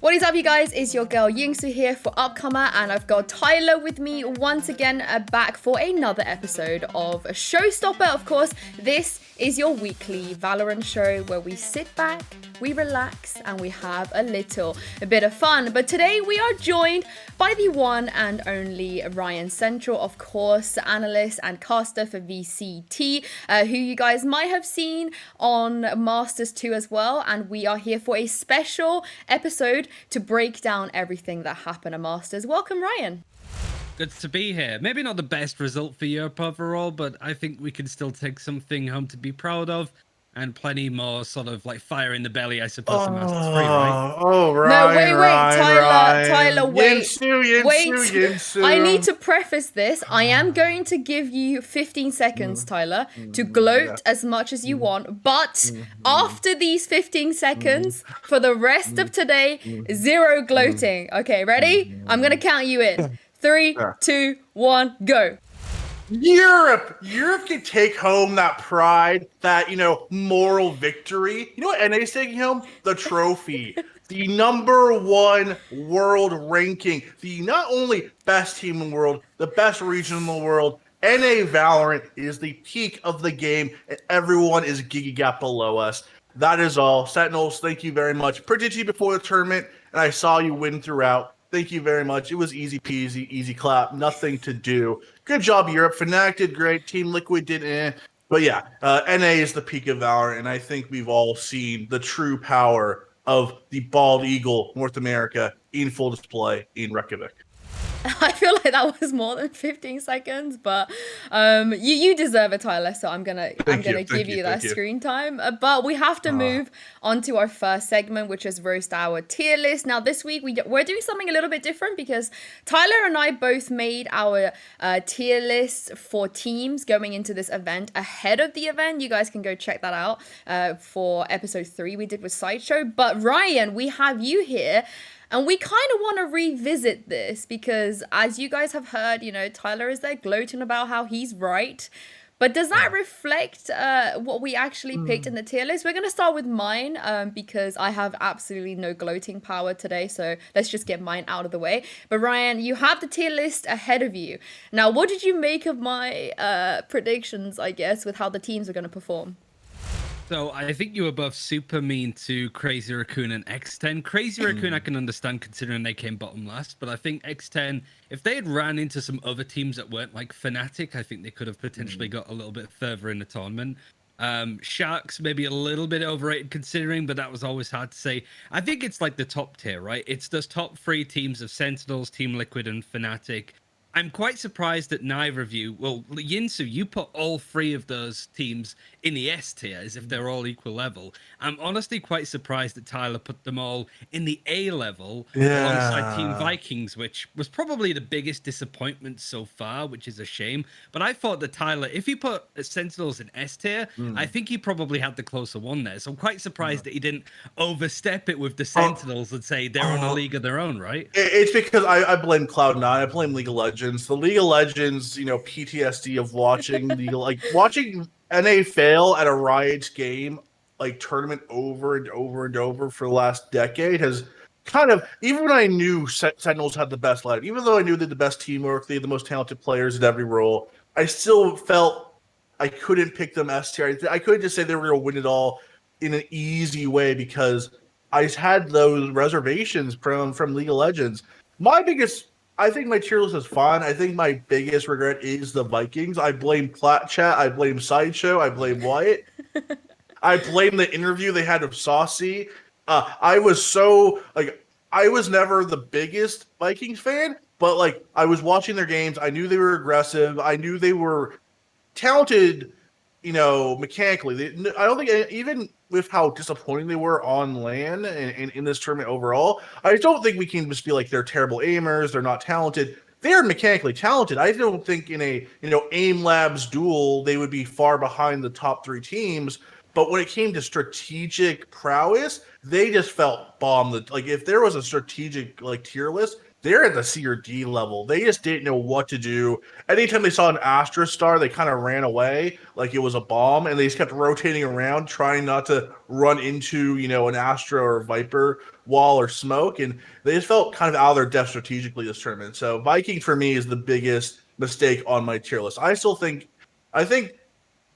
What is up, you guys? It's your girl Yinsu here for Upcomer, and I've got Tyler with me once again back for another episode of Showstopper. Of course, this is your weekly Valorant show where we sit back, we relax, and we have a bit of fun. But today we are joined by the one and only RyanCentral, of course, analyst and caster for VCT, who you guys might have seen on Masters 2 as well. And we are here for a special episode to break down everything that happened at Masters. Welcome, Ryan. Good to be here. Maybe not the best result for Europe overall, but I think we can still take something home to be proud of, and plenty more sort of like fire in the belly, I suppose, in Masters 3, right? Oh, Ryan, No, wait, Tyler, wait. Yinsu. I need to preface this. I am going to give you 15 seconds, Tyler, to gloat as much as you want. But after these 15 seconds, for the rest of today, zero gloating. Okay, ready? I'm going to count you in. 3, 2, 1, go. Europe can take home that pride, that, moral victory. You know what NA's taking home? The trophy. The #1 world ranking. The not only best team in the world, the best region in the world. NA Valorant is the peak of the game, and everyone is giga gap below us. That is all. Sentinels, thank you very much. Predicted you before the tournament, and I saw you win throughout. Thank you very much. It was easy peasy, easy clap, nothing to do. Good job, Europe. Fnatic did great. Team Liquid did But yeah, NA is the peak of Valorant, and I think we've all seen the true power of the bald eagle, North America, in full display in Reykjavik. I feel like that was more than 15 seconds, but you deserve it, Tyler. So I'm gonna give you that screen time. But we have to move on to our first segment, which is roast our tier list. Now this week we're doing something a little bit different because Tyler and I both made our tier list for teams going into this event ahead of the event. You guys can go check that out for episode 3 we did with Sideshow. But Ryan, we have you here. And we kind of want to revisit this because, as you guys have heard, Tyler is there gloating about how he's right. But does that reflect what we actually picked in the tier list? We're going to start with mine because I have absolutely no gloating power today. So let's just get mine out of the way. But Ryan, you have the tier list ahead of you. Now, what did you make of my predictions, I guess, with how the teams are going to perform? So I think you were both super mean to Crazy Raccoon and X10. Crazy Raccoon I can understand considering they came bottom last, but I think X10, if they had ran into some other teams that weren't like Fnatic, I think they could have potentially got a little bit further in the tournament. Sharks maybe a little bit overrated considering, but that was always hard to say. I think it's like the top tier, right? It's those top 3 teams of Sentinels, Team Liquid, and Fnatic. I'm quite surprised that neither of you, well, Yinsu, you put all 3 of those teams in the S tier as if they're all equal level. I'm honestly quite surprised that Tyler put them all in the A level alongside Team Vikings, which was probably the biggest disappointment so far, which is a shame. But I thought that Tyler, if you put Sentinels in S tier, I think he probably had the closer one there. So I'm quite surprised that he didn't overstep it with the Sentinels and say they're on a league of their own, right? It's because I blame Cloud9. I blame League of Legends. The League of Legends, PTSD of watching watching NA fail at a Riot's game, tournament over and over and over for the last decade has kind of, even when I knew Sentinels had the best lineup, even though I knew they had the best teamwork, they had the most talented players at every role, I still felt I couldn't pick them S tier. I couldn't just say they were going to win it all in an easy way because I had those reservations from League of Legends. I think my tier list is fine. I think my biggest regret is the Vikings. I blame Plat Chat. I blame Sideshow. I blame Wyatt. I blame the interview they had of Saucy. I was never the biggest Vikings fan, but I was watching their games. I knew they were aggressive. I knew they were talented, mechanically. I don't think even with how disappointing they were on LAN and in this tournament overall, I don't think we can just be like they're terrible aimers, they're not talented. They're mechanically talented. I don't think in a aim labs duel they would be far behind the top 3 teams. But when it came to strategic prowess, they just felt bombed. If there was a strategic tier list, they're at the C or D level. They just didn't know what to do. Anytime they saw an Astra star, they kind of ran away like it was a bomb, and they just kept rotating around, trying not to run into, an Astra or Viper wall or smoke. And they just felt kind of out of their depth strategically this tournament. So Viking for me is the biggest mistake on my tier list. I think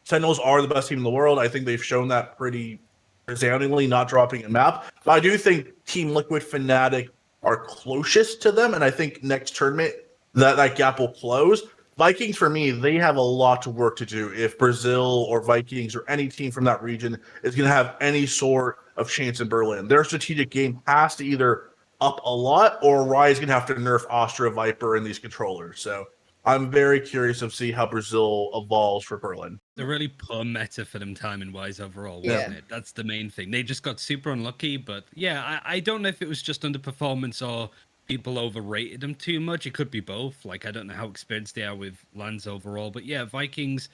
Sentinels are the best team in the world. I think they've shown that pretty resoundingly, not dropping a map. But I do think Team Liquid, Fnatic are closest to them, and I think next tournament that gap will close. Vikings, for me, they have a lot of work to do if Brazil or Vikings or any team from that region is going to have any sort of chance in Berlin. Their strategic game has to either up a lot, or Rai's going to have to nerf Astra, Viper, and these controllers. So I'm very curious to see how Brazil evolves for Berlin. They're really poor meta for them timing-wise overall, Yeah. wasn't it? That's the main thing. They just got super unlucky, but yeah, I don't know if it was just underperformance or people overrated them too much. It could be both. Like, I don't know how experienced they are with lands overall, but yeah, Vikings,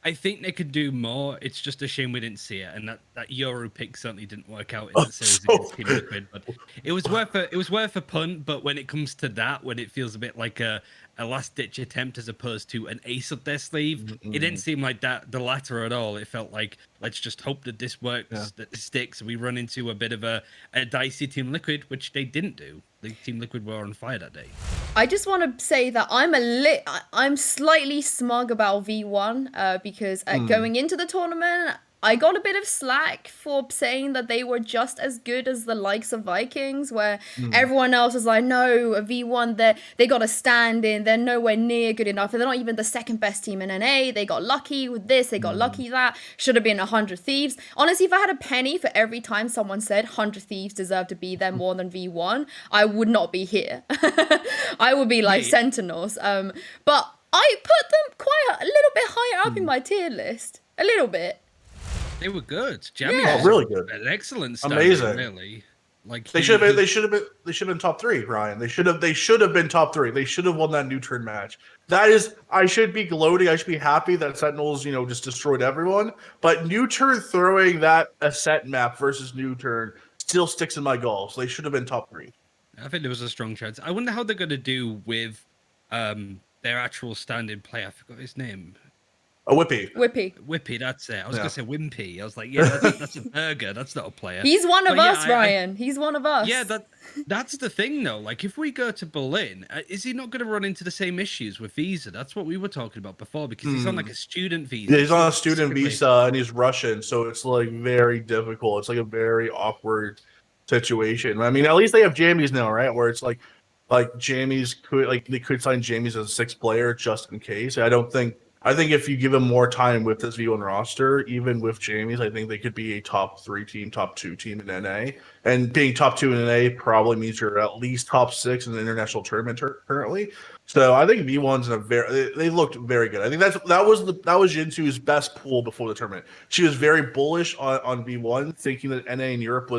I think they could do more. It's just a shame we didn't see it, and that Yoru pick certainly didn't work out in the series against Team Liquid. But it was worth a punt. But when it comes to that, when it feels a bit like a last ditch attempt as opposed to an ace up their sleeve, it didn't seem like that the latter at all. It felt like, let's just hope that this works, that this sticks. We run into a bit of a dicey Team Liquid, which they didn't do. The Team Liquid were on fire that day. I just want to say that I'm slightly smug about V1 because going into the tournament, I got a bit of slack for saying that they were just as good as the likes of Vikings, where everyone else was like, no, a V1, they got a stand in, they're nowhere near good enough, and they're not even the second best team in NA. They got lucky with this, they got lucky that, should have been 100 Thieves. Honestly, if I had a penny for every time someone said 100 Thieves deserve to be there more than V1, I would not be here. I would be like Sentinels. But I put them quite a little bit higher up in my tier list. A little bit. They were good. Jamie was really good. An excellent start, amazing. Really. Like they should have been top 3, Ryan. They should have been top 3. They should have won that NUTURN match. I should be gloating. I should be happy that Sentinels, just destroyed everyone. But NUTURN throwing that Ascent map versus NUTURN still sticks in my gulls. They should have been top 3. I think there was a strong chance. I wonder how they're going to do with their actual stand-in player. I forgot his name. A Wippie. Wippie, that's it. I was going to say Wimpy. I was like, yeah, that's a burger. That's not a player. He's one of us, Ryan. He's one of us. Yeah, that's the thing, though. Like, if we go to Berlin, is he not going to run into the same issues with visa? That's what we were talking about before, because he's on, like, a student visa. Yeah, he's on a student visa, and he's Russian, so it's, like, very difficult. It's, like, a very awkward situation. I mean, at least they have jammies now, right? Where it's, like jammies could, like, they could sign jammies as a 6th player just in case. I think if you give them more time with this V1 roster, even with Jamies, I think they could be a top 3 team, top 2 team in NA. And being top 2 in NA probably means you're at least top 6 in the international tournament currently. So I think V1's they looked very good. I think that was Yinsu's best pool before the tournament. She was very bullish on V1, thinking that NA and Europe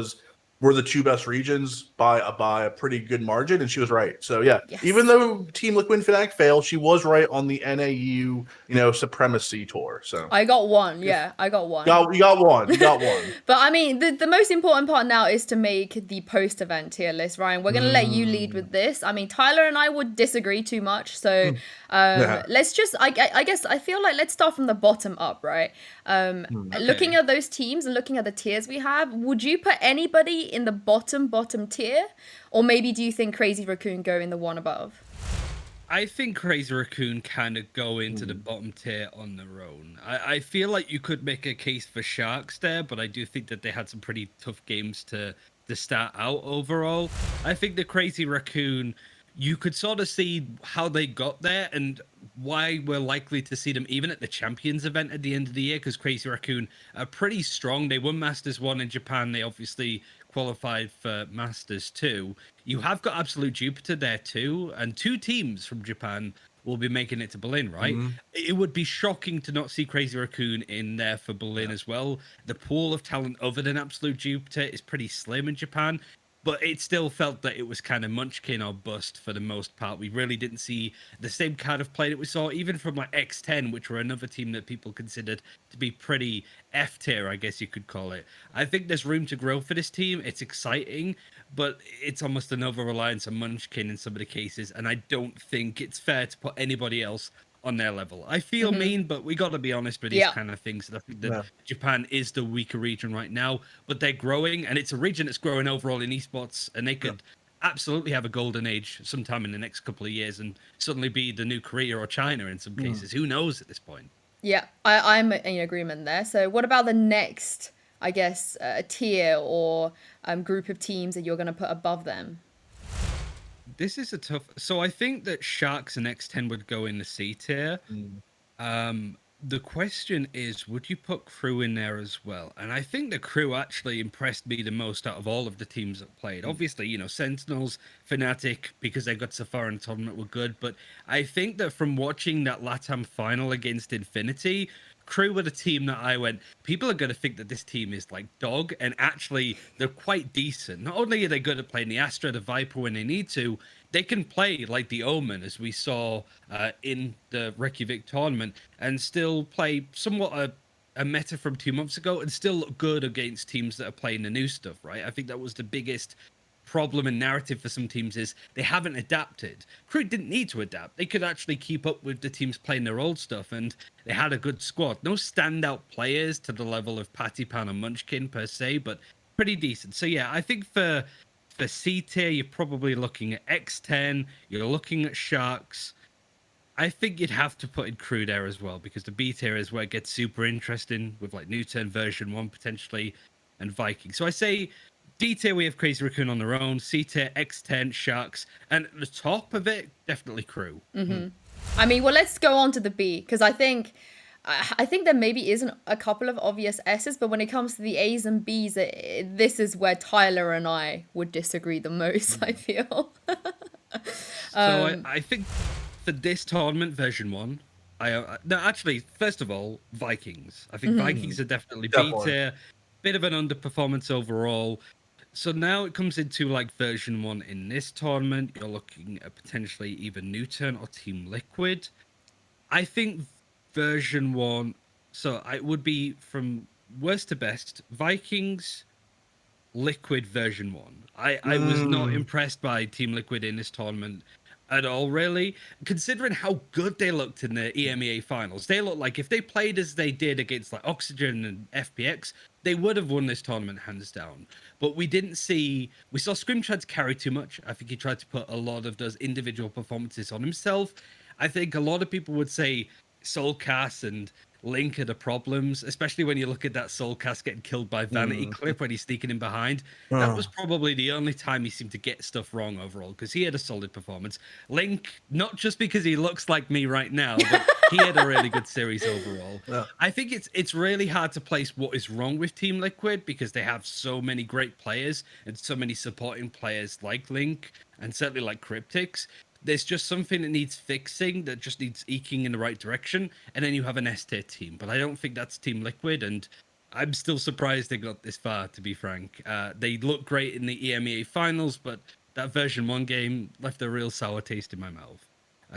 were the 2 best regions by a pretty good margin, and she was right. So yeah, even though Team Liquid and Fnatic failed, she was right on the NAU, supremacy tour. So I got one. Yeah, I got one. You got one. But I mean, the most important part now is to make the post-event tier list, Ryan. We're gonna let you lead with this. I mean, Tyler and I would disagree too much, so let's just. I guess I feel like let's start from the bottom up, right? Okay. Looking at those teams and looking at the tiers we have, would you put anybody in the bottom tier, or maybe do you think Crazy Raccoon go in the one above? I think Crazy Raccoon kind of go into the bottom tier on their own. I feel like you could make a case for Sharks there, but I do think that they had some pretty tough games to start out overall. I think the Crazy Raccoon, you could sort of see how they got there and why we're likely to see them even at the Champions event at the end of the year, because Crazy Raccoon are pretty strong. They won Masters 1 in Japan. They obviously qualified for Masters 2. You have got Absolute Jupiter there too, and 2 teams from Japan will be making it to Berlin, right? It would be shocking to not see Crazy Raccoon in there for Berlin as well. The pool of talent other than Absolute Jupiter is pretty slim in Japan. but it still felt that it was kind of Munchkin or bust for the most part. We really didn't see the same kind of play that we saw even from like X10, which were another team that people considered to be pretty F tier, I guess you could call it. I think there's room to grow for this team. It's exciting, but it's almost an over reliance on Munchkin in some of the cases, and I don't think it's fair to put anybody else on their level. I feel mean, but we got to be honest with these kind of things. I think that Japan is the weaker region right now, but they're growing, and it's a region that's growing overall in esports, and they could absolutely have a golden age sometime in the next couple of years and suddenly be the new Korea or China in some cases. Who knows at this point? Yeah, I'm in agreement there. So what about the next, I guess, tier or group of teams that you're going to put above them? This is a tough. So I think that Sharks and X10 would go in the C tier. The question is, would you put Crew in there as well? And I think the Crew actually impressed me the most out of all of the teams that played. Obviously, you know, Sentinels, Fnatic, because they got so far in the tournament, were good. But I think that from watching that LATAM final against Infinity, Crew were the team that I went, people are going to think that this team is like dog, and actually they're quite decent. Not only are they good at playing the Astra, the Viper when they need to, they can play like the Omen, as we saw in the Reykjavik tournament, and still play somewhat a meta from 2 months ago and still look good against teams that are playing the new stuff, right? I think that was the biggest problem and narrative for some teams is they haven't adapted. Crew didn't need to adapt. They could actually keep up with the teams playing their old stuff, and they had a good squad. No standout players to the level of Patipan and Munchkin per se, but pretty decent. So yeah, I think for C tier, you're probably looking at X10, you're looking at Sharks. I think you'd have to put in Crew there as well, because the B tier is where it gets super interesting with like NUTURN version 1 potentially and Viking. So I say D tier, we have Crazy Raccoon on their own. C tier, X10, Sharks, and at the top of it, definitely Crew. I mean, well, let's go on to the B, because I think there maybe isn't a couple of obvious S's, but when it comes to the A's and B's, this is where Tyler and I would disagree the most, I feel. So I think for this tournament, version 1, no, actually, first of all, Vikings. I think Vikings are definitely B tier. Bit of an underperformance overall. So now it comes into like version 1 in this tournament. You're looking at potentially either NUTURN or Team Liquid. I think version 1, so it would be from worst to best, Vikings, Liquid version 1. I was not impressed by Team Liquid in this tournament at all, really, considering how good they looked in the EMEA finals. They looked like if they played as they did against like Oxygen and FPX, they would have won this tournament hands down. But we saw Scrim tried to carry too much. I think he tried to put a lot of those individual performances on himself. I think a lot of people would say Soulcast and Link are the problems, especially when you look at that Soulcast getting killed by Vanity clip when he's sneaking in behind. That was probably the only time he seemed to get stuff wrong overall, because he had a solid performance. Link, not just because he looks like me right now, but he had a really good series overall. I think it's really hard to place what is wrong with Team Liquid, because they have so many great players and so many supporting players like Link and certainly like Cryptix. There's just something that needs fixing, that just needs eking in the right direction, and then you have an S-tier team. But I don't think that's Team Liquid, and I'm still surprised they got this far, to be frank. They look great in the EMEA finals, but that version 1 game left a real sour taste in my mouth.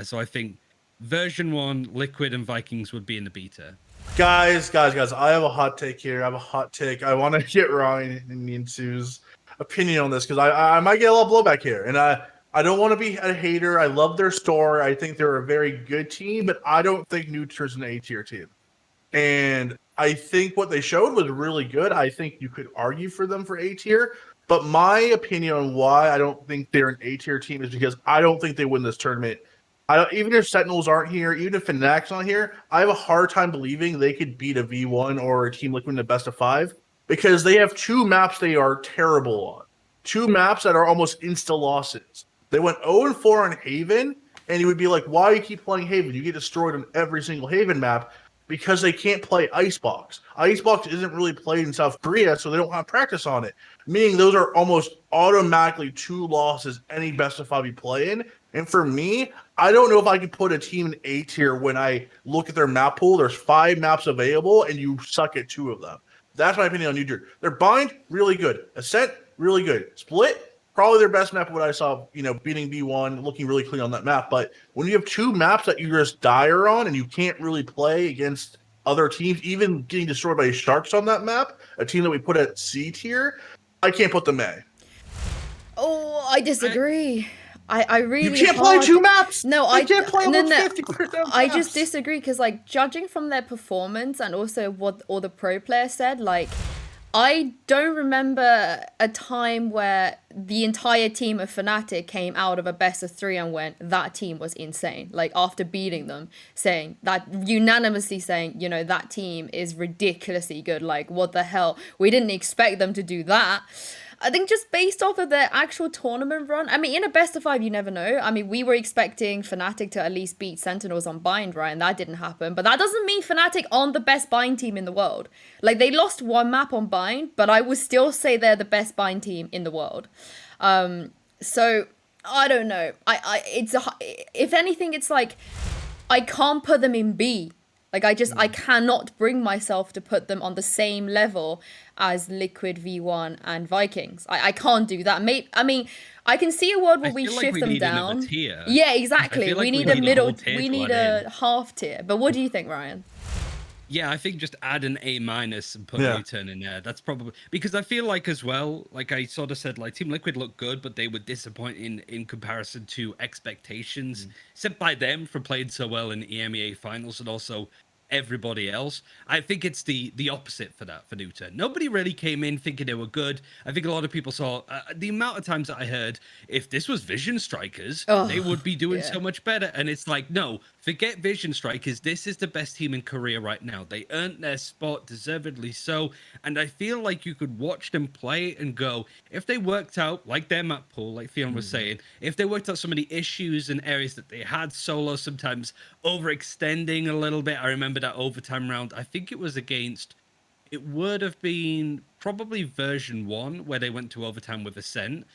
So I think version 1, Liquid and Vikings would be in the beta. Guys, I have a hot take here. I want to get Ryan and Yinsu's opinion on this, because I might get a little blowback here, and I don't want to be a hater. I love their story. I think they're a very good team, but I don't think NUTURN's an A-tier team. And I think what they showed was really good. I think you could argue for them for A-tier, but my opinion on why I don't think they're an A-tier team is because I don't think they win this tournament. Even if Sentinels aren't here, even if Fnatic's not here, I have a hard time believing they could beat a V1 or a Team Liquid in the best of 5, because they have 2 maps they are terrible on. 2 maps that are almost insta losses. They went 0-4 on Haven, and you would be like, why do you keep playing Haven? You get destroyed on every single Haven map, because they can't play Icebox. Icebox isn't really played in South Korea, so they don't have practice on it, meaning those are almost automatically 2 losses any best of 5 you play in. And for me, I don't know if I could put a team in A tier when I look at their map pool. There's 5 maps available, and you suck at 2 of them. That's my opinion on NUTURN. Their bind, really good. Ascent, really good. Split, probably their best map. What I saw, beating B1, looking really clean on that map. But when you have two maps that you're just dire on, and you can't really play against other teams, even getting destroyed by Sharks on that map, a team that we put at C tier, I can't put them A. Oh, I disagree. I really you can't play two maps. No, I can't play no. 50% I just disagree because, like, judging from their performance and also what all the pro players said, like, I don't remember a time where the entire team of Fnatic came out of a best of 3 and went, that team was insane. Like, after beating them, saying that, unanimously saying, that team is ridiculously good. Like, what the hell? We didn't expect them to do that. I think just based off of their actual tournament run, I mean, in a best of 5, you never know. I mean, we were expecting Fnatic to at least beat Sentinels on bind, right? And that didn't happen. But that doesn't mean Fnatic aren't the best bind team in the world. Like, they lost one map on bind, but I would still say they're the best bind team in the world. So, I don't know. If anything, it's like, I can't put them in B. Like, I cannot bring myself to put them on the same level as Liquid, V1, and Vikings. I can't do that. I mean, I can see a world where we shift them down. Yeah, exactly. We need a middle, we need a half tier. But what do you think, Ryan? Yeah, I think just add an A- and put NUTURN in there. That's probably because I feel like as well, like I sort of said, like Team Liquid looked good, but they were disappointing in comparison to expectations set by them for playing so well in EMEA finals and also everybody else. I think it's the opposite for NUTURN. Nobody really came in thinking they were good. I think a lot of people saw the amount of times that I heard, if this was Vision Strikers, they would be doing so much better. And it's like, no, forget Vision Strikers. This is the best team in Korea right now. They earned their spot, deservedly so. And I feel like you could watch them play and go, if they worked out, like their map pool, like Fionn was saying, if they worked out some of the issues and areas that they had solo, sometimes overextending a little bit. I remember that overtime round, I think it was against, it would have been probably version 1 where they went to overtime with Ascent.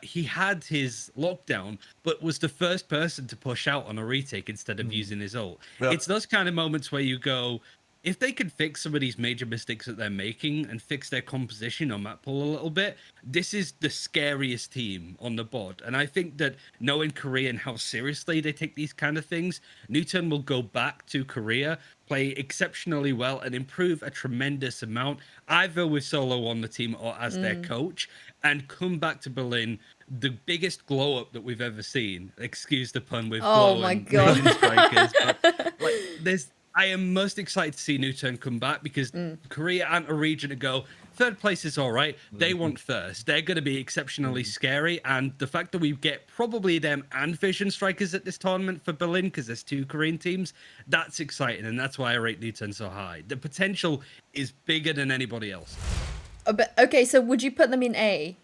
He had his lockdown, but was the first person to push out on a retake instead of using his ult. It's those kind of moments where you go, if they could fix some of these major mistakes that they're making and fix their composition on map pool a little bit, this is the scariest team on the board. And I think that knowing Korea and how seriously they take these kind of things, NUTURN will go back to Korea, play exceptionally well, and improve a tremendous amount, either with Solo on the team or as their coach, and come back to Berlin the biggest glow up that we've ever seen. Excuse the pun with glow and Vision Strikers. But, like, I am most excited to see NUTURN come back because Korea aren't a region to go, third place is all right. They want first. They're going to be exceptionally scary. And the fact that we get probably them and Vision Strikers at this tournament for Berlin, because there's 2 Korean teams, that's exciting. And that's why I rate NUTURN so high. The potential is bigger than anybody else. But okay, so would you put them in A?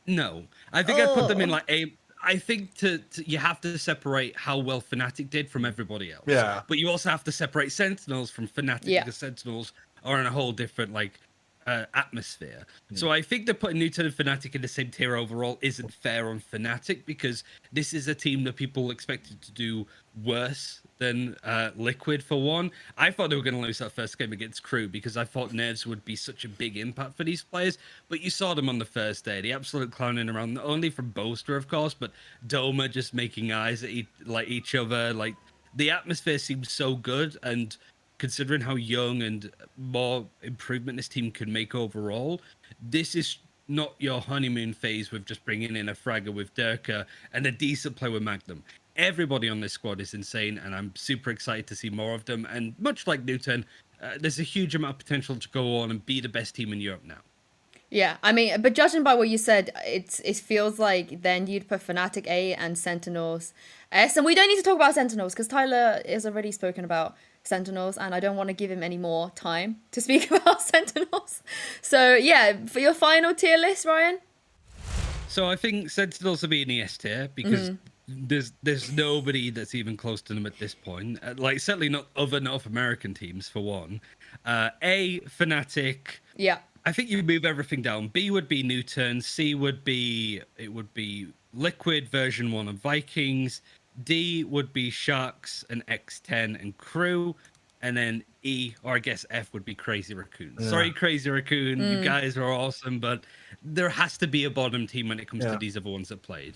No. I think I'd put them in like A. I think you have to separate how well Fnatic did from everybody else. Yeah. But you also have to separate Sentinels from Fnatic because Sentinels are in a whole different atmosphere. So I think that putting NUTURN and Fnatic in the same tier overall isn't fair on Fnatic because this is a team that people expected to do worse than Liquid for one. I thought they were going to lose that first game against Crew because I thought nerves would be such a big impact for these players. But you saw them on the first day, the absolute clowning around, not only from Boaster, of course, but Doma just making eyes at each other. Like, the atmosphere seems so good, and considering how young and more improvement this team can make overall, this is not your honeymoon phase with just bringing in a fragger with Durka and a decent play with Magnum. Everybody on this squad is insane, and I'm super excited to see more of them. And much like NUTURN, there's a huge amount of potential to go on and be the best team in Europe now. Yeah, I mean, but judging by what you said, it feels like then you'd put Fnatic A and Sentinels S. And we don't need to talk about Sentinels because Tyler has already spoken about Sentinels, and I don't want to give him any more time to speak about Sentinels. So yeah, for your final tier list, Ryan? So I think Sentinels will be in the S tier because there's nobody that's even close to them at this point. Like, certainly not other North American teams, for one. A, Fnatic. Yeah. I think you move everything down. B would be NUTURN. C would be Liquid version 1 of Vikings. D would be Sharks and X10 and Crew. and then E, or I guess F would be Crazy Raccoon. Yeah. Sorry, Crazy Raccoon, you guys are awesome, but there has to be a bottom team when it comes to these other ones that played.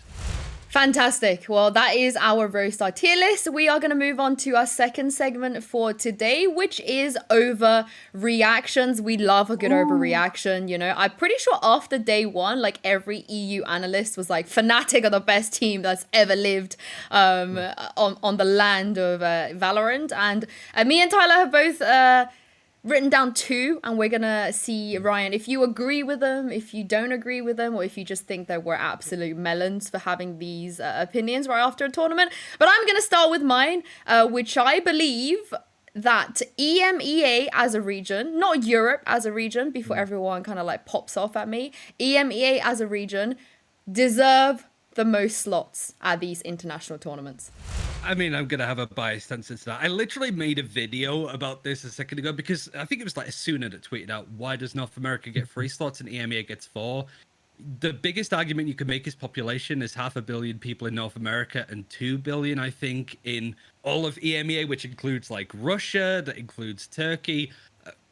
Fantastic. Well, that is our Roadstar tier list. We are going to move on to our second segment for today, which is overreactions. We love a good overreaction. You know, I'm pretty sure after day one, like every EU analyst was like, Fnatic are the best team that's ever lived on the land of Valorant. And me and Tyler have both written down 2, and we're gonna see, Ryan, if you agree with them, if you don't agree with them, or if you just think that we're absolute melons for having these opinions right after a tournament. But I'm gonna start with mine, which I believe that EMEA as a region, not Europe as a region, before everyone kind of like pops off at me, EMEA as a region deserve the most slots at these international tournaments. I mean, I'm going to have a biased answer to that. I literally made a video about this a second ago because I think it was like Asuna that tweeted out, why does North America get 3 slots and EMEA gets 4? The biggest argument you can make is population. Is 500 million people in North America and 2 billion, I think, in all of EMEA, which includes like Russia, that includes Turkey,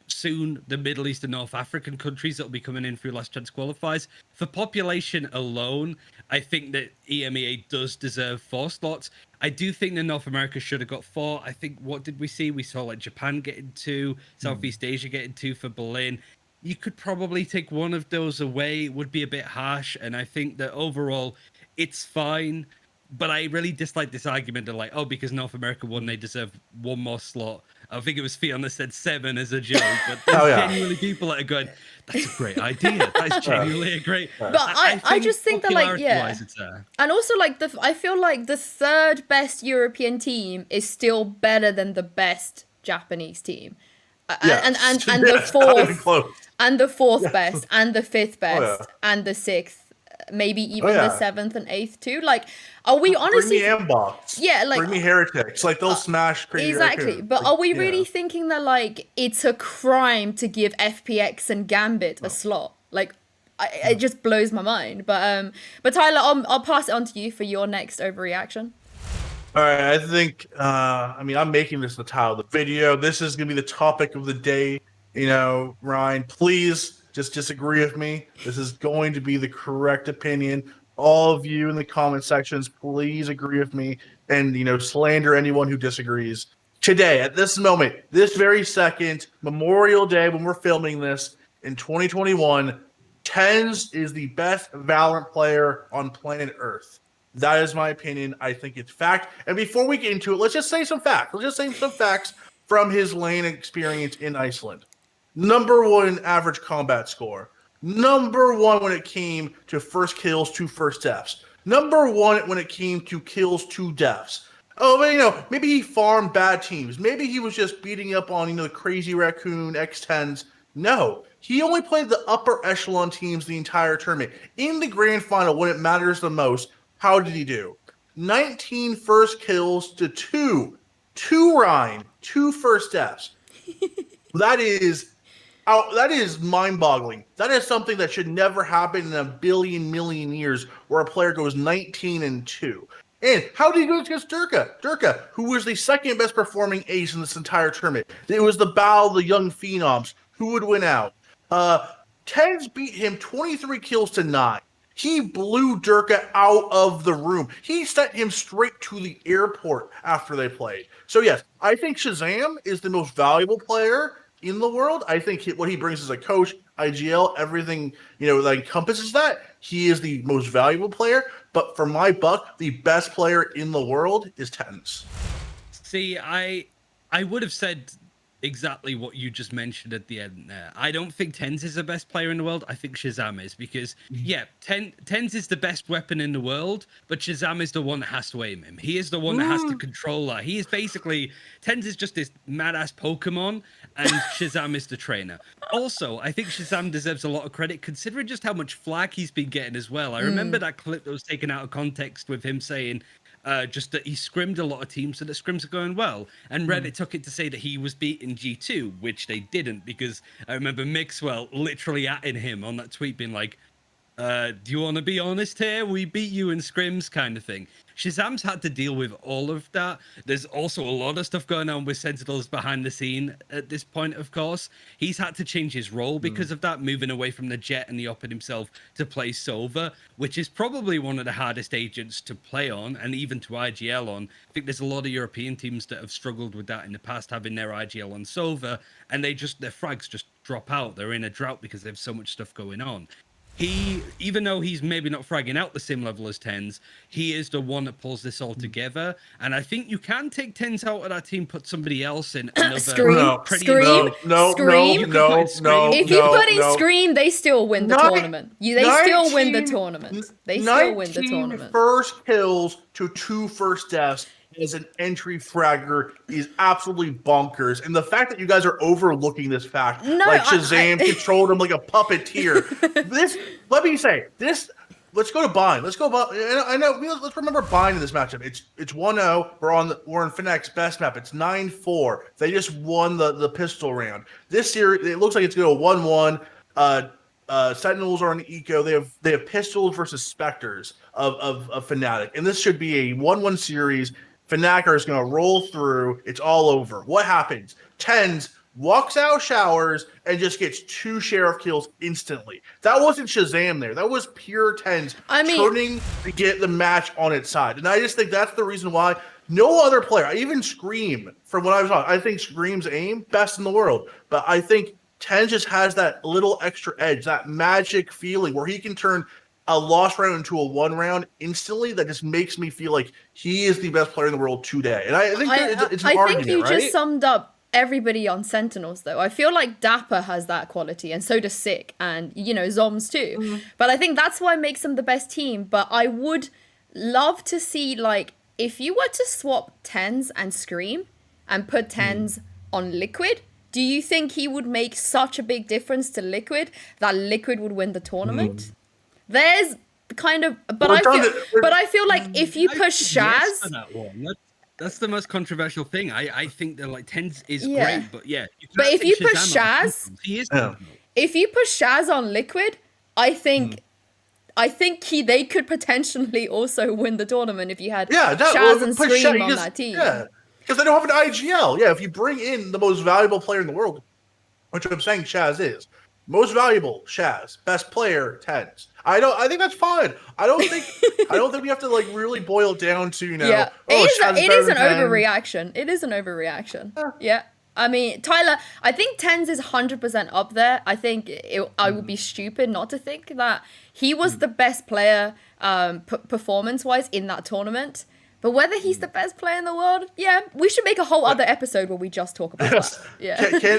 soon the Middle East and North African countries that will be coming in through last chance qualifiers. For population alone, I think that EMEA does deserve 4 slots. I do think that North America should have got 4. I think, what did we see? We saw like Japan getting 2, Southeast Asia getting 2 for Berlin. You could probably take one of those away. It would be a bit harsh. And I think that overall, it's fine. But I really dislike this argument of like, oh, because North America won, they deserve 1 more slot. I think it was Fionn that said 7 as a joke, but there's genuinely people that are going, that's a great idea. That's genuinely a great. But I just think that like, and also like I feel like the 3rd best European team is still better than the best Japanese team, and the 4th best, and the 5th best, and the 6th. Maybe even the 7th and 8th too. Like, are we honestly? Bring me Ambox. Yeah, like bring me Heretics. Like they'll smash Crazy exactly. Raccoon. But are we really thinking that like it's a crime to give FPX and Gambit a slot? Like, it just blows my mind. But Tyler, I'll pass it on to you for your next overreaction. All right, I think. I mean, I'm making this the title of the video. This is gonna be the topic of the day. You know, Ryan, please. Just disagree with me. This is going to be the correct opinion. All of you in the comment sections, please agree with me and, you know, slander anyone who disagrees. Today, at this moment, this very second, Memorial Day, when we're filming this in 2021, TenZ is the best Valorant player on planet Earth. That is my opinion. I think it's fact. And before we get into it, let's just say some facts. Let's just say some facts from his lane experience in Iceland. Number 1 average combat score. Number 1 when it came to first kills, 2 first deaths. Number 1 when it came to kills, 2 deaths. Oh, but, you know, maybe he farmed bad teams. Maybe he was just beating up on, you know, the Crazy Raccoon, X10s. No, he only played the upper echelon teams the entire tournament. In the grand final, when it matters the most, how did he do? 19 first kills to 2. 2 Ryan, 2 first deaths. That is mind-boggling. That is something that should never happen in a million years, where a player goes 19-2. And how did he go against Durka? Durka, who was the second best performing ace in this entire tournament. It was the battle of the young phenoms. Who would win out? TenZ beat him 23 kills to 9. He blew Durka out of the room. He sent him straight to the airport after they played. So yes, I think Shazam is the most valuable player in the world. I think what he brings as a coach, IGL, everything, you know, that encompasses that. He is the most valuable player. But for my buck, the best player in the world is TenZ. See, I would have said exactly what you just mentioned at the end there. I don't think TenZ is the best player in the world. I think Shazam is, because TenZ is the best weapon in the world, but Shazam is the one that has to aim him. He is the one that has to control that. He is basically, TenZ is just this mad-ass Pokemon, and Shazam is the trainer. Also, I think Shazam deserves a lot of credit, considering just how much flack he's been getting as well. I remember that clip that was taken out of context with him saying, just that he scrimmed a lot of teams, so that scrims are going well. And Reddit took it to say that he was beating G2, which they didn't, because I remember Mixwell literally atting him on that tweet being like, do you want to be honest here? We beat you in scrims, kind of thing. Shazam's had to deal with all of that. There's also a lot of stuff going on with Sentinels behind the scene at this point, of course. He's had to change his role because of that, moving away from the Jet and the Oppin himself to play Sova, which is probably one of the hardest agents to play on and even to IGL on. I think there's a lot of European teams that have struggled with that in the past, having their IGL on Sova, and their frags just drop out. They're in a drought because they have so much stuff going on. Even though he's maybe not fragging out the same level as TenZ, he is the one that pulls this all together. And I think you can take TenZ out of that team, put somebody else in another. Scream. If you put in Scream, they still win the tournament. They still win the tournament. They still win the tournament. First kills to 2 first deaths as an entry fragger is absolutely bonkers. And the fact that you guys are overlooking this fact, like Shazam controlled him like a puppeteer. Let me say, let's go to Bind. Let's remember Bind in this matchup. It's 1-0. We're in Fnatic's best map. It's 9-4. They just won the pistol round. This series, it looks like it's going to 1-1. Sentinels are on the eco. They have pistols versus specters of Fnatic. And this should be a 1-1 series. Fnatic is going to roll through. It's all over. What happens? TenZ walks out, showers, and just gets 2 sheriff kills instantly. That wasn't Shazam there. That was pure TenZ turning to get the match on its side. And I just think that's the reason why no other player, even Scream, from what I was on, I think Scream's aim, best in the world. But I think TenZ just has that little extra edge, that magic feeling where he can turn a lost round into a 1 round instantly. That just makes me feel like he is the best player in the world today. And I think it's an argument, right? I think you just summed up everybody on Sentinels, though. I feel like Dapper has that quality, and so does Sick, and, Zoms too. But I think that's why makes them the best team. But I would love to see, like, if you were to swap TenZ and Scream and put TenZ on Liquid, do you think he would make such a big difference to Liquid that Liquid would win the tournament? There's kind of, but I feel like if you push Shaz, that's the most controversial thing. I think that like TenZ is great, but but if you push Shaz, if you push Shaz on Liquid, I think they could potentially also win the tournament if you had Shaz and Scream on that team. Yeah, because they don't have an IGL. Yeah, if you bring in the most valuable player in the world, which I'm saying Shaz is. Most valuable, Shaz. Best player, TenZ. I think that's fine. I don't think we have to like really boil it down to it is an overreaction. It is an overreaction. Yeah. I mean, Tyler, I think TenZ is 100% up there. I think I would be stupid not to think that he was the best player performance-wise in that tournament. But whether he's the best player in the world, we should make a whole other episode where we just talk about that. Yeah.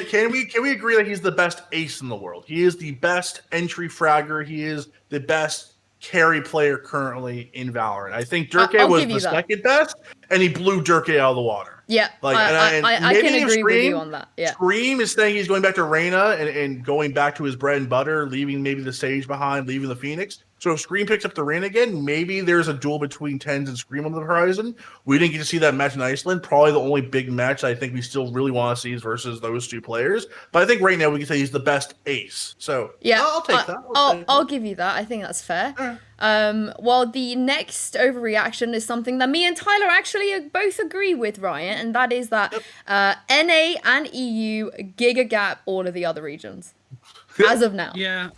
Can we agree that he's the best ace in the world? He is the best entry fragger. He is the best carry player currently in Valorant. I think Durkee was the second best, and he blew Durkee out of the water. Yeah, I can agree with you on that. Yeah. Scream is saying he's going back to Reyna and going back to his bread and butter, leaving maybe the Sage behind, leaving the Phoenix. So if Scream picks up the Reyna again, maybe there's a duel between TenZ and Scream on the horizon. We didn't get to see that match in Iceland. Probably the only big match I think we still really want to see is versus those 2 players. But I think right now we can say he's the best ace. So I'll take that. I'll give you that. I think that's fair. Well, the next overreaction is something that me and Tyler actually both agree with, Ryan, and that is that NA and EU giga gap all of the other regions as of now. Yeah.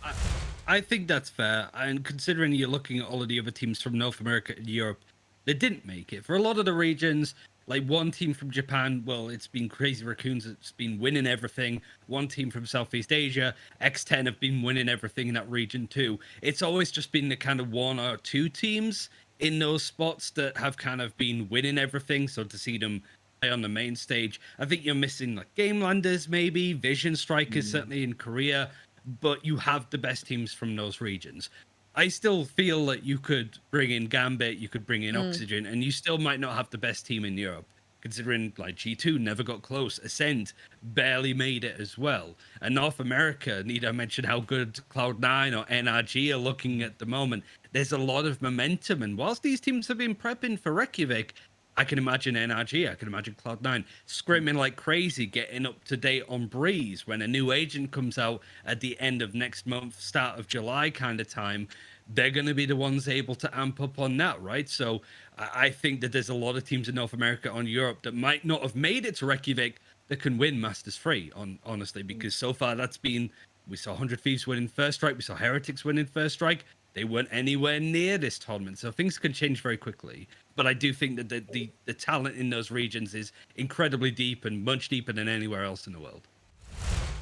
I think that's fair, and considering you're looking at all of the other teams from North America and Europe, they didn't make it. For a lot of the regions, like one team from Japan, well, it's been Crazy Raccoons, it's been winning everything. One team from Southeast Asia, X10 have been winning everything in that region too. It's always just been the kind of 1 or 2 teams in those spots that have kind of been winning everything, so to see them play on the main stage, I think you're missing like Game Landers maybe, Vision Strikers certainly in Korea, but you have the best teams from those regions. I still feel that you could bring in Gambit, you could bring in Oxygen, and you still might not have the best team in Europe, considering like G2 never got close, Ascent barely made it as well. And North America, need I mention how good Cloud9 or NRG are looking at the moment? There's a lot of momentum, and whilst these teams have been prepping for Reykjavik, I can imagine NRG, I can imagine Cloud9 screaming like crazy, getting up to date on Breeze when a new agent comes out at the end of next month, start of July kind of time. They're going to be the ones able to amp up on that, right? So I think that there's a lot of teams in North America and Europe that might not have made it to Reykjavik that can win Masters 3, honestly, because so far that's been, we saw 100 Thieves winning First Strike, we saw Heretics winning First Strike. They weren't anywhere near this tournament, so things can change very quickly. But I do think that the talent in those regions is incredibly deep and much deeper than anywhere else in the world.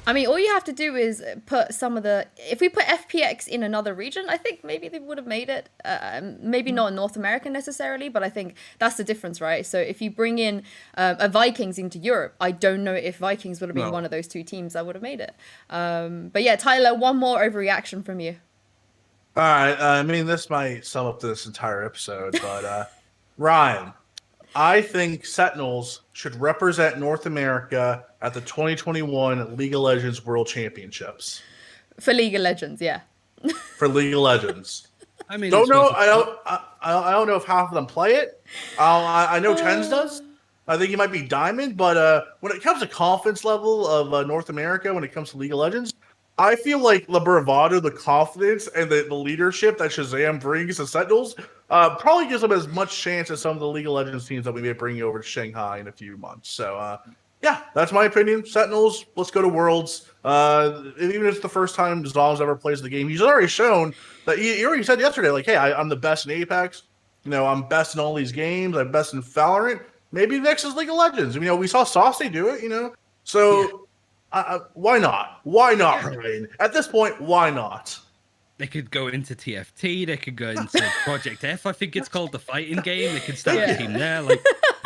I mean, all you have to do is put some of the... If we put FPX in another region, I think maybe they would have made it. Maybe not in North America necessarily, but I think that's the difference, right? So if you bring in a Vikings into Europe, I don't know if Vikings would have been one of those two teams that would have made it. But yeah, Tyler, one more overreaction from you. All right. I mean, this might sum up this entire episode, but Ryan, I think Sentinels should represent North America at the 2021 League of Legends World Championships. For League of Legends, yeah. For League of Legends. I mean, I don't know if half of them play it. I know TenZ does. I think he might be Diamond, but when it comes to confidence level of North America, when it comes to League of Legends, I feel like the bravado, the confidence, and the leadership that Shazam brings to Sentinels probably gives them as much chance as some of the League of Legends teams that we may bring over to Shanghai in a few months. So, yeah, that's my opinion. Sentinels, let's go to Worlds. Even if it's the first time Zom's ever plays the game, he's already shown that he already said yesterday, like, hey, I'm the best in Apex. You know, I'm best in all these games. I'm best in Valorant. Maybe next is League of Legends. You know, we saw Saucy do it, you know. So... Yeah. Why not? Why not, Ryan? At this point, why not? They could go into TFT. They could go into Project F. I think it's called the fighting game. They could start a team there. Like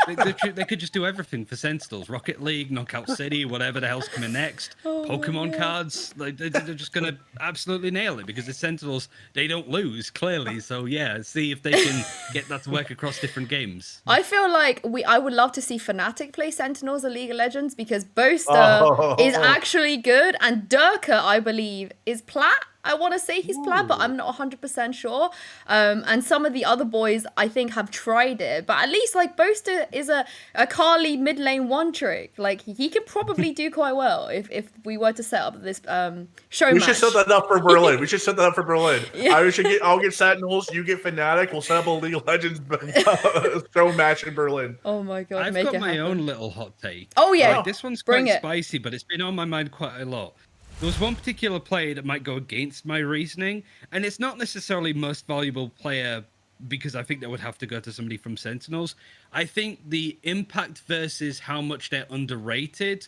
they could just do everything for Sentinels. Rocket League, Knockout City, whatever the hell's coming next. Pokemon cards. Like they're just gonna absolutely nail it because the Sentinels, they don't lose clearly. So yeah, see if they can get that to work across different games. I feel like I would love to see Fnatic play Sentinels in League of Legends because Boaster is actually good and Durka, I believe, is plat. I want to say he's plat, but I'm not 100% sure. And some of the other boys, I think, have tried it. But at least, like, Boaster is a Carly mid lane one trick. Like, he could probably do quite well if we were to set up this show match. Should set that up for Berlin. We should set that up for Berlin. Yeah. I'll get Sentinels, you get Fnatic. We'll set up a League of Legends show match in Berlin. Oh, my God. I've got my own little hot take. Oh, yeah. Like, this one's quite spicy, but it's been on my mind quite a lot. There was one particular player that might go against my reasoning, and it's not necessarily most valuable player because I think that would have to go to somebody from Sentinels. I think the impact versus how much they're underrated,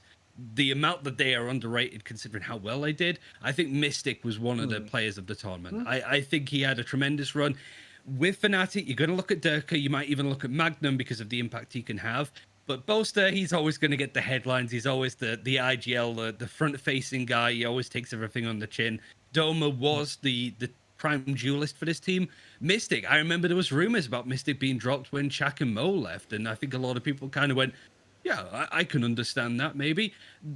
the amount that they are underrated considering how well they did, I think Mystic was one of the players of the tournament. I think he had a tremendous run. With Fnatic, you're going to look at Durka, you might even look at Magnum because of the impact he can have. But Boaster, he's always going to get the headlines. He's always the IGL, the front-facing guy. He always takes everything on the chin. Doma was the prime duelist for this team. Mystic, I remember there was rumors about Mystic being dropped when Shaq and Mo left, and I think a lot of people kind of went, yeah, I can understand that, maybe.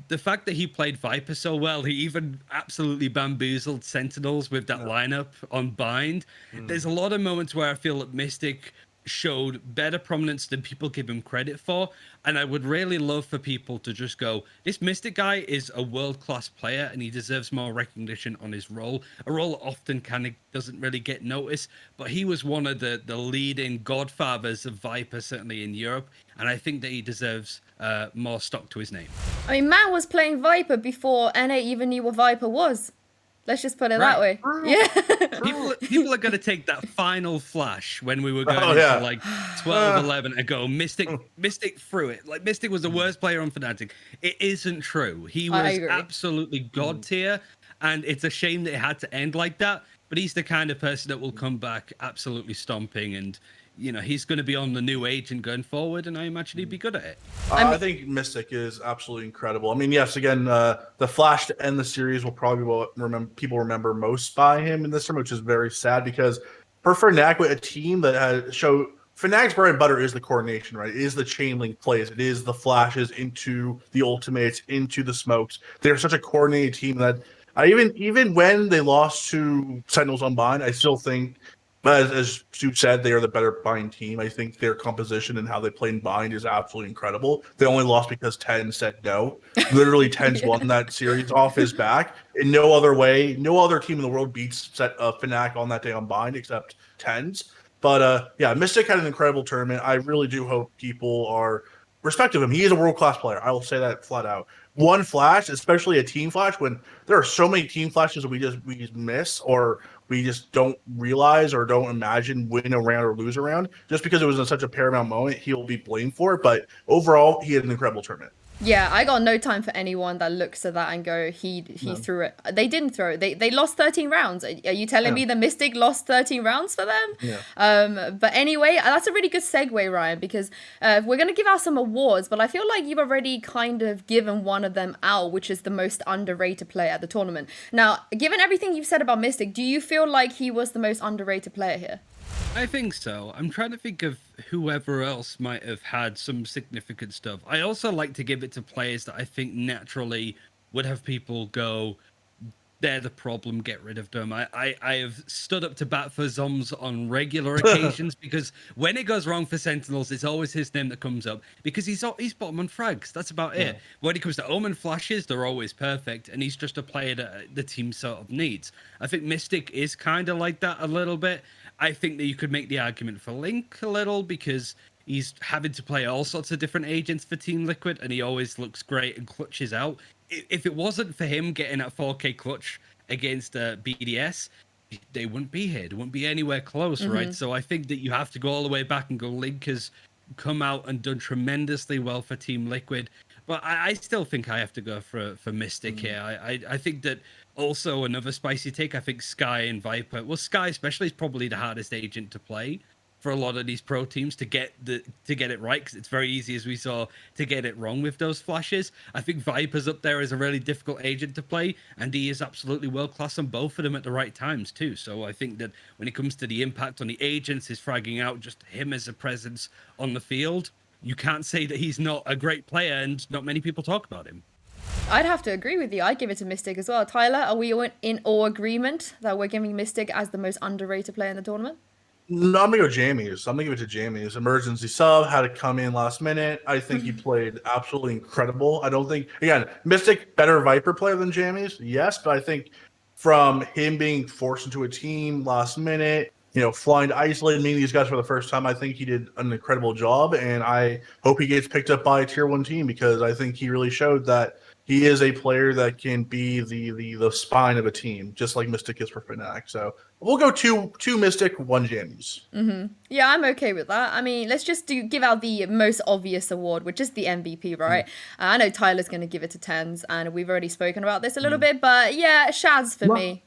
The fact that he played Viper so well, he even absolutely bamboozled Sentinels with that lineup on Bind. There's a lot of moments where I feel that Mystic showed better prominence than people give him credit for, and I would really love for people to just go, this Mystic guy is a world-class player and he deserves more recognition on his role. A role often kind of doesn't really get noticed, but he was one of the leading godfathers of Viper, certainly in Europe, and I think that he deserves more stock to his name. I mean, man was playing Viper before NA even knew what Viper was. Let's just put it that way. Yeah. People are going to take that final flash when we were going into like 12, 11 and go, Mystic threw it. Like, Mystic was the worst player on Fnatic. It isn't true. He was absolutely god tier, and it's a shame that it had to end like that. But he's the kind of person that will come back absolutely stomping, and you know, he's going to be on the new agent going forward, and I imagine he'd be good at it. I think Mystic is absolutely incredible. I mean, yes, again, the flash to end the series will probably be what people remember most by him in this term, which is very sad because for Fnatic, a team that has Fnatic's bread and butter is the coordination, right? It is the chain link plays. It is the flashes into the ultimates, into the smokes. They're such a coordinated team that even when they lost to Sentinels on Bind, I still think But as Stu said, they are the better bind team. I think their composition and how they play in bind is absolutely incredible. They only lost because TenZ said no. Literally, TenZ won that series off his back. In no other way, no other team in the world beats Fnatic on that day on bind except TenZ. But yeah, Mystic had an incredible tournament. I really do hope people are respective of him. He is a world-class player. I will say that flat out. One flash, especially a team flash, when there are so many team flashes that we just miss or we just don't realize or don't imagine win a round or lose a round, just because it was in such a paramount moment, he'll be blamed for it. But overall, he had an incredible tournament. Yeah, I got no time for anyone that looks at that and go, he threw it. They didn't throw it. They lost 13 rounds. Are you telling me the Mystic lost 13 rounds for them? Yeah. But anyway, that's a really good segue, Ryan, because we're going to give out some awards, but I feel like you've already kind of given one of them out, which is the most underrated player at the tournament. Now, given everything you've said about Mystic, do you feel like he was the most underrated player here? I think so. I'm trying to think of whoever else might have had some significant stuff. I also like to give it to players that I think naturally would have people go, they're the problem, get rid of them. I have stood up to bat for Zoms on regular occasions because when it goes wrong for Sentinels, it's always his name that comes up because he's bottom on frags. That's about it. When it comes to Omen flashes, they're always perfect, and he's just a player that the team sort of needs. I think Mystic is kind of like that a little bit. I think that you could make the argument for Link a little because he's having to play all sorts of different agents for Team Liquid, and he always looks great and clutches out. If it wasn't for him getting that 4K clutch against BDS, they wouldn't be here. They wouldn't be anywhere close, right? So I think that you have to go all the way back and go, Link has come out and done tremendously well for Team Liquid. But I still think I have to go for Mystic here. I think that also another spicy take, I think Sky and Viper, well, Sky especially is probably the hardest agent to play for a lot of these pro teams to get it right, because it's very easy, as we saw, to get it wrong with those flashes. I think Viper's up there as a really difficult agent to play, and he is absolutely world class on both of them at the right times too. So I think that when it comes to the impact on the agents, his fragging out, just him as a presence on the field, you can't say that he's not a great player, and not many people talk about him. I'd have to agree with you. I'd give it to Mystic as well. Tyler, are we in all agreement that we're giving Mystic as the most underrated player in the tournament? No, I'm gonna go Jammies. I'm gonna give it to Jammies. Emergency sub, had to come in last minute. I think he played absolutely incredible. I don't think, again, Mystic better Viper player than Jammies, yes, but I think from him being forced into a team last minute, flying to isolate, meeting these guys for the first time, I think he did an incredible job, and I hope he gets picked up by a tier 1 team because I think he really showed that he is a player that can be the spine of a team, just like Mystic is for Fnatic. So we'll go two Mystic, 1 Jammies. Yeah, I'm okay with that. I mean, let's just give out the most obvious award, which is the MVP, right? I know Tyler's going to give it to TenZ, and we've already spoken about this a little bit, but yeah, Shaz for me.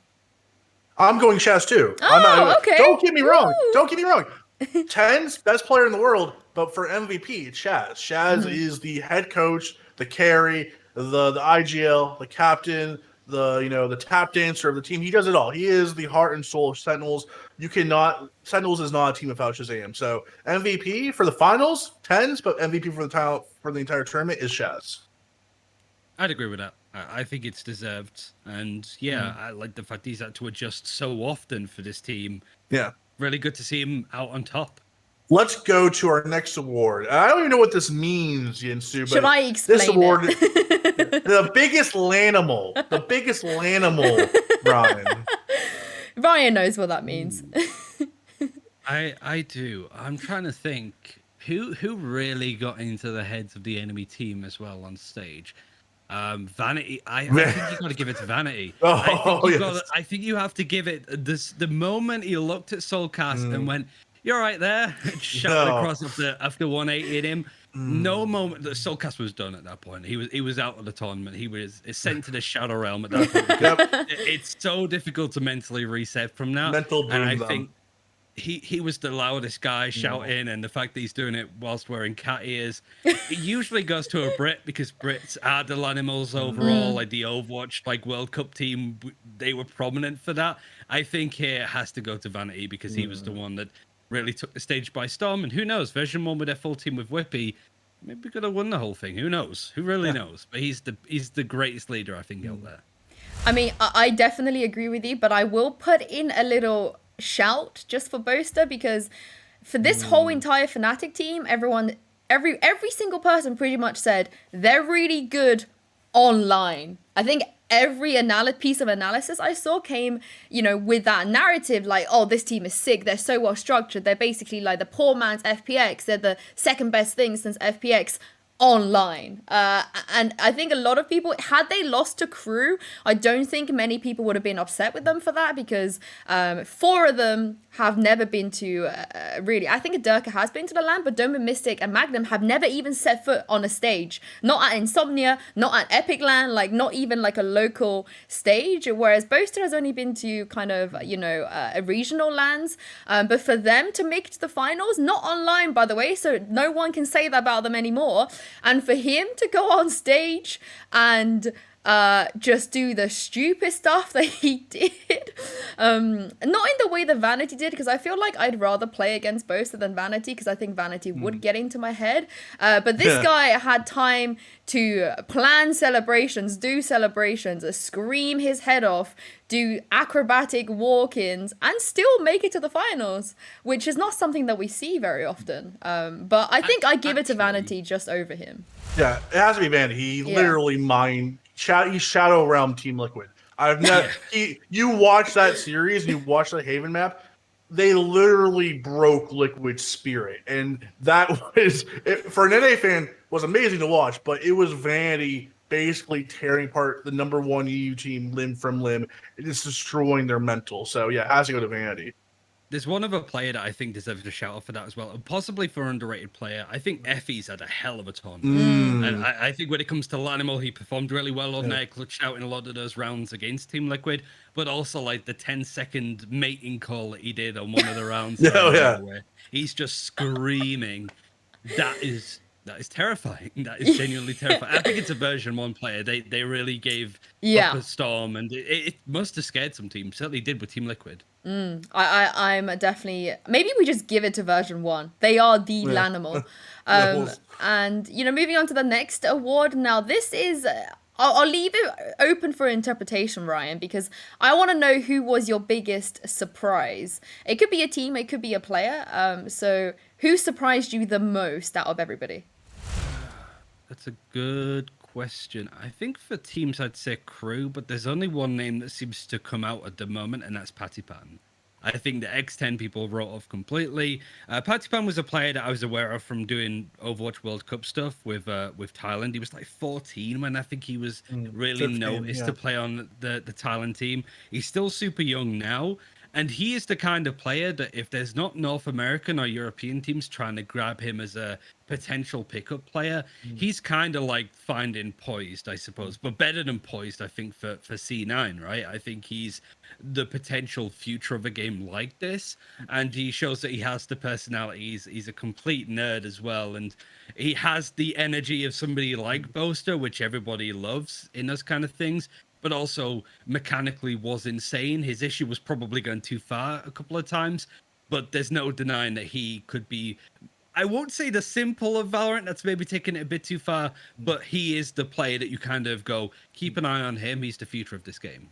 I'm going Shaz too. Okay. Don't get me wrong. Don't get me wrong. TenZ, best player in the world, but for MVP, it's Shaz. Shaz is the head coach, the carry, the IGL, the captain, the tap dancer of the team. He does it all. He is the heart and soul of Sentinels. Sentinels is not a team without Shazam. So MVP for the finals, TenZ, but MVP for the entire tournament is Shaz. I'd agree with that. I think it's deserved. And yeah, I like the fact he's had to adjust so often for this team. Yeah. Really good to see him out on top. Let's go to our next award. I don't even know what this means, Yinsu, but should I explain this award, the biggest LANimal, Ryan. Ryan knows what that means. I do. I'm trying to think who really got into the heads of the enemy team as well on stage. Vanity. I think you got to give it to Vanity. I think you have to give it this. The moment he looked at Soulcast and went, "You're right there," shouted across after 180 him. No moment that Soulcast was done at that point. He was out of the tournament. He was sent to the Shadow Realm at that point. It's so difficult to mentally reset from that. And I think he was the loudest guy shouting, and the fact that he's doing it whilst wearing cat ears, it usually goes to a Brit because Brits are the LANimals overall. Like the Overwatch World Cup team, they were prominent for that. I think here it has to go to Vanity because he was the one that really took the stage by storm. And who knows, version 1 with their full team with Wippie, maybe could have won the whole thing. Who knows? Who really knows? But he's the greatest leader I think out there. I mean, I definitely agree with you, but I will put in a little shout just for Boaster, because for this whole entire Fnatic team, every single person pretty much said they're really good online. I think every piece of analysis I saw came, with that narrative, like, oh, this team is sick, they're so well structured, they're basically like the poor man's FPX, they're the second best thing since FPX online. And I think a lot of people, had they lost to Crew, I don't think many people would have been upset with them for that, because 4 of them have never been to really, I think Erzberger has been to the LAN, but Doma, Mystic and Magnum have never even set foot on a stage, not at Insomnia, not at Epic LAN, like not even like a local stage, whereas Boaster has only been to kind of regional LANs, but for them to make it to the finals, not online by the way, so no one can say that about them anymore, and for him to go on stage and just do the stupid stuff that he did, not in the way that Vanity did, because I feel like I'd rather play against Boaster than Vanity, because I think Vanity would get into my head, but this guy had time to plan celebrations, do celebrations, scream his head off, do acrobatic walk-ins, and still make it to the finals, which is not something that we see very often, but I think I give it to Vanity just over him. Yeah, it has to be Vanity. He literally he's Shadow Realm Team Liquid. I've never. You watch that series, and you watch the Haven map. They literally broke Liquid's spirit, and that was for an NA fan was amazing to watch. But it was Vanity basically tearing apart the #1 EU team limb from limb, and just destroying their mental. So yeah, it has to go to Vanity. There's one other player that I think deserves a shout out for that as well, and possibly for an underrated player. I think Effie's had a hell of a ton. And I think when it comes to LANimal, he performed really well on there, clutched out in a lot of those rounds against Team Liquid, but also like the 10-second mating call that he did on one of the rounds. Where he's just screaming. That is terrifying. That is genuinely terrifying. I think it's a version 1 player. They really gave up a storm, and it must have scared some teams. Certainly did with Team Liquid. I'm definitely, maybe we just give it to version 1. They are the LANimal. And moving on to the next award. Now this is I'll leave it open for interpretation, Ryan, because I want to know who was your biggest surprise. It could be a team, it could be a player. So who surprised you the most out of everybody? That's a good question. I think for teams I'd say Crew, but there's only one name that seems to come out at the moment, and that's Patipan. I think the X10 people wrote off completely. Patipan was a player that I was aware of from doing Overwatch World Cup stuff with Thailand. He was like 14 when I think he was really 15, noticed to play on the Thailand team. He's still super young now. And he is the kind of player that if there's not North American or European teams trying to grab him as a potential pickup player, he's kind of like finding poised, I suppose, but better than poised, I think, for C9, right? I think he's the potential future of a game like this, and he shows that he has the personality. He's a complete nerd as well, and he has the energy of somebody like Boaster, which everybody loves in those kind of things, but also mechanically was insane. His issue was probably going too far a couple of times, but there's no denying that he could be, I won't say the simple of Valorant, that's maybe taking it a bit too far, but he is the player that you kind of go, keep an eye on him, he's the future of this game.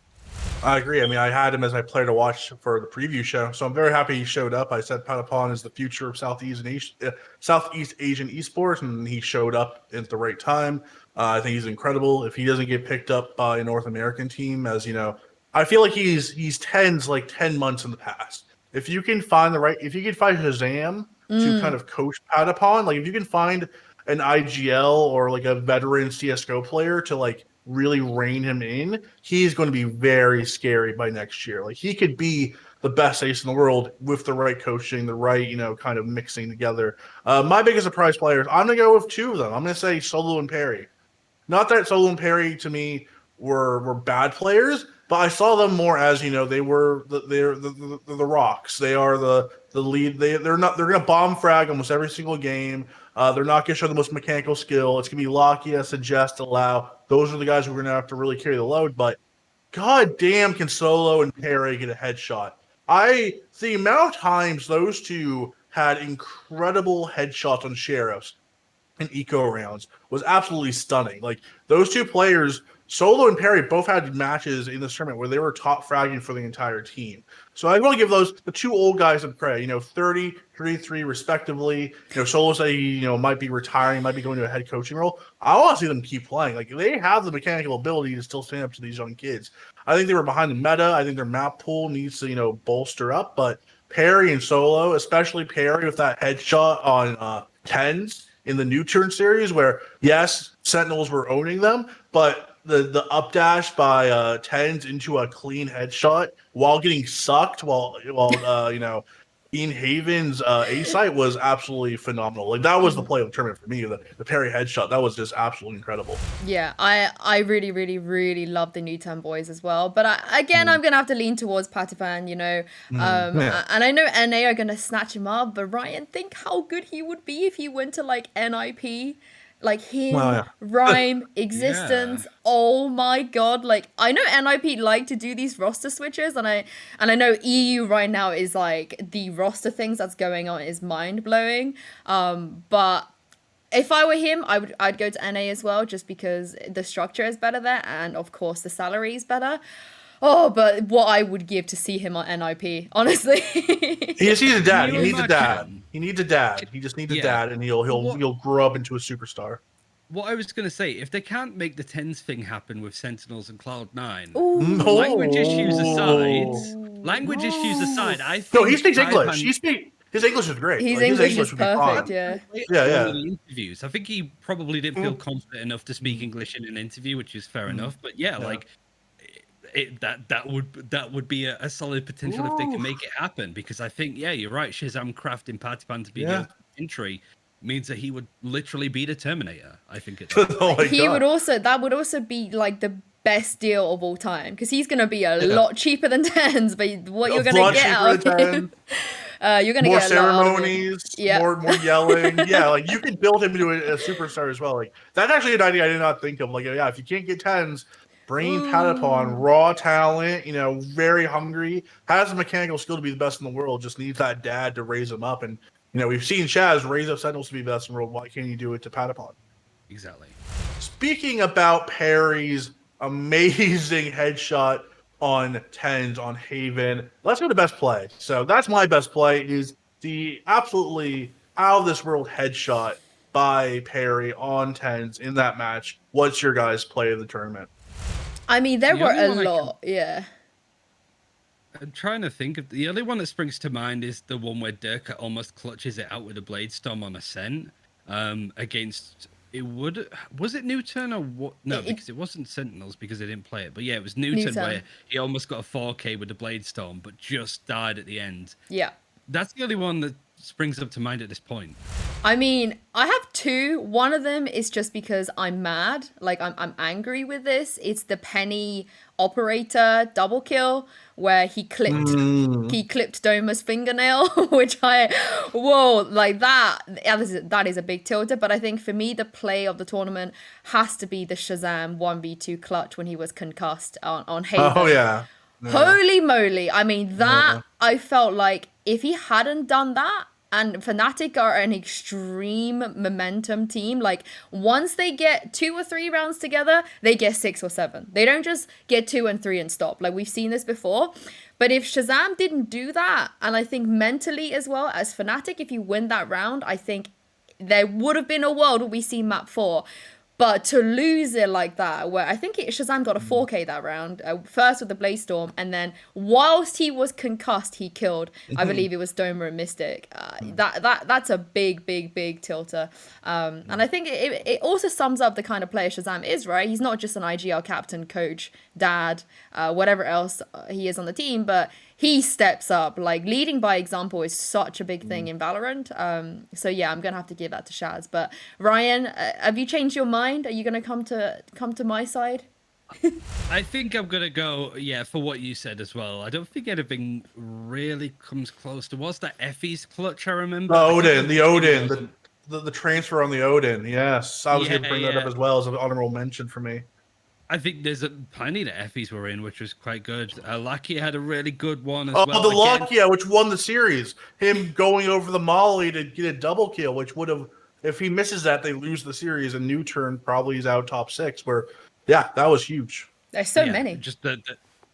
I agree. I mean, I had him as my player to watch for the preview show, so I'm very happy he showed up. I said Patapon is the future of Southeast Asian esports, and he showed up at the right time. I think he's incredible. If he doesn't get picked up by a North American team, as you know, I feel like he's TenZ like 10 months in the past. If you can find Shazam to kind of coach Patapon, like if you can find an IGL or like a veteran CS:GO player to like really rein him in, he's going to be very scary by next year. Like he could be the best ace in the world with the right coaching, the right, kind of mixing together. My biggest surprise players, I'm going to go with 2 of them. I'm going to say Solo and Perry. Not that Solo and Perry to me were bad players, but I saw them more as, they were the rocks. They are the lead. They're going to bomb frag almost every single game. They're not going to show the most mechanical skill. It's going to be Lakia, Suggest, Allow. Those are the guys who are going to have to really carry the load. But god damn, can Solo and Perry get a headshot? The amount of times those two had incredible headshots on Sheriffs and eco rounds was absolutely stunning. Like those two players Solo and Perry both had matches in this tournament where they were top fragging for the entire team. So I want to give the two old guys some credit. 30, 33 respectively. Solo say he might be retiring, might be going to a head coaching role. I want to see them keep playing. Like, they have the mechanical ability to still stand up to these young kids. I think they were behind the meta. I think their map pool needs to bolster up. But Perry and Solo, especially Perry with that headshot on TenZ in the NUTURN series, where yes, Sentinels were owning them, but the updash by TenZ into a clean headshot while getting sucked while Ian Haven's A site was absolutely phenomenal. Like, that was the play of the tournament for me. The Perry headshot, that was just absolutely incredible. Yeah, I really, really, really love the NUTURN boys as well. But I'm gonna have to lean towards Patipan, and I know NA are gonna snatch him up. But Ryan, think how good he would be if he went to like NIP. Like him, Rhyme, Existence. Yeah. Oh my god! Like, I know NIP like to do these roster switches, and I know EU right now is like the roster things that's going on is mind blowing. But if I were him, I'd go to NA as well, just because the structure is better there, and of course the salary is better. Oh, but what I would give to see him on NIP, honestly. He just needs a dad. He needs a dad. He needs a dad. He just needs a dad, and he'll grow up into a superstar. What I was going to say, if they can't make the TenZ thing happen with Sentinels and Cloud9, language issues aside, I think... No, he speaks English. His English is great. His English is perfect, yeah. Interviews. I think he probably didn't feel confident enough to speak English in an interview, which is fair enough. But like... that would be a solid potential if they can make it happen, because I think you're right, Shazam crafting Patipan to be the entry means that he would literally be the Terminator. I think it's that would also be like the best deal of all time, because he's gonna be a lot cheaper than TenZ, but what you're gonna get out of him, you're gonna more get ceremonies, more yelling. Like, you can build him into a superstar as well. Like, that's actually an idea I did not think of. Like, if you can't get TenZ, bring Patipan, raw talent, very hungry, has the mechanical skill to be the best in the world, just needs that dad to raise him up. And, we've seen Chaz raise up Sentinels to be the best in the world. Why can't you do it to Patipan? Exactly. Speaking about Perry's amazing headshot on TenZ on Haven, let's go to best play. So that's my best play, is the absolutely out-of-this-world headshot by Perry on TenZ in that match. What's your guys' play of the tournament? I mean, there were a lot, I'm trying to think of the only one that springs to mind is the one where Durka almost clutches it out with a blade storm on a scent against was it NUTURN or what? No, because it wasn't Sentinels because they didn't play it. But yeah, it was NUTURN where he almost got a 4K with the blade storm, but just died at the end. Yeah, that's the only one that springs up to mind at this point. I mean, I have two. One of them is just because I'm mad. Like, I'm angry with this. It's the Penny operator double kill where he clipped Doma's fingernail, which that is a big tilter. But I think for me, the play of the tournament has to be the Shazam 1v2 clutch when he was concussed on Haven. Oh yeah. Holy moly. I mean, I felt like if he hadn't done that, and Fnatic are an extreme momentum team. Like, once they get 2 or 3 rounds together, they get 6 or 7. They don't just get 2 and 3 and stop. Like, we've seen this before. But if Shazam didn't do that, and I think mentally as well, as Fnatic, if you win that round, I think there would have been a world where we see map 4. But to lose it like that, where I think Shazam got a 4K that round, first with the Blaze Storm, and then whilst he was concussed, he killed, I believe it was Doma and Mystic. That's a big, big, big tilter. And I think it also sums up the kind of player Shazam is, right? He's not just an IGL captain, coach, dad, whatever else he is on the team, but he steps up. Like, leading by example is such a big thing in Valorant. So yeah, I'm gonna have to give that to Shaz. But Ryan, have you changed your mind? Are you gonna come to my side? I think I'm gonna go for what you said as well. I don't think anything really comes close to what's that Effie's clutch. I remember the transfer on the Odin. Yes, I was gonna bring that up as well as an honorable mention for me. I think there's plenty that Effies were in, which was quite good. Lakia had a really good one as well. Oh, the Lakia, which won the series. Him going over the Molly to get a double kill, which would have, if he misses that, they lose the series, and NUTURN probably is out top 6, where Yeah, that was huge. There's so many. Just the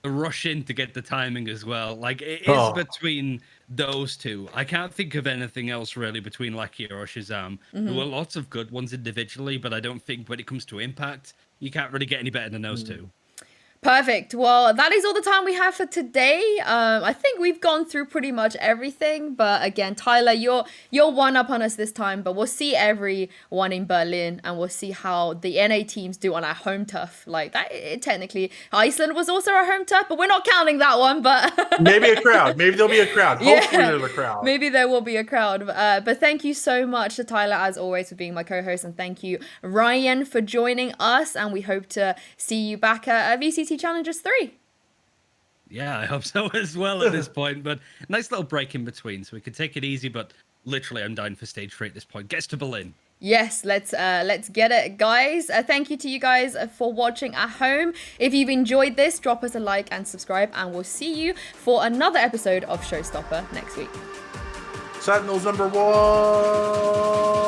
rush in to get the timing as well. Like, it is between those two. I can't think of anything else really between Lakia or Shazam. There were lots of good ones individually, but I don't think when it comes to impact, you can't really get any better than those two. Perfect. Well, that is all the time we have for today. I think we've gone through pretty much everything. But again, Tyler, you're one up on us this time. But we'll see everyone in Berlin, and we'll see how the NA teams do on our home turf. Like that, technically, Iceland was also our home turf, but we're not counting that one. But maybe a crowd. Maybe there'll be a crowd. Hopefully there's a crowd. Maybe there will be a crowd. But thank you so much to Tyler, as always, for being my co-host, and thank you, Ryan, for joining us. And we hope to see you back at VCT Challengers 3. Yeah, I hope so as well at this point. But nice little break in between, so we can take it easy. But literally, I'm dying for stage 3 at this point. Gets to Berlin. Yes, let's get it, guys. Thank you to you guys for watching at home. If you've enjoyed this, drop us a like and subscribe, and we'll see you for another episode of Showstopper next week. Sentinels #1.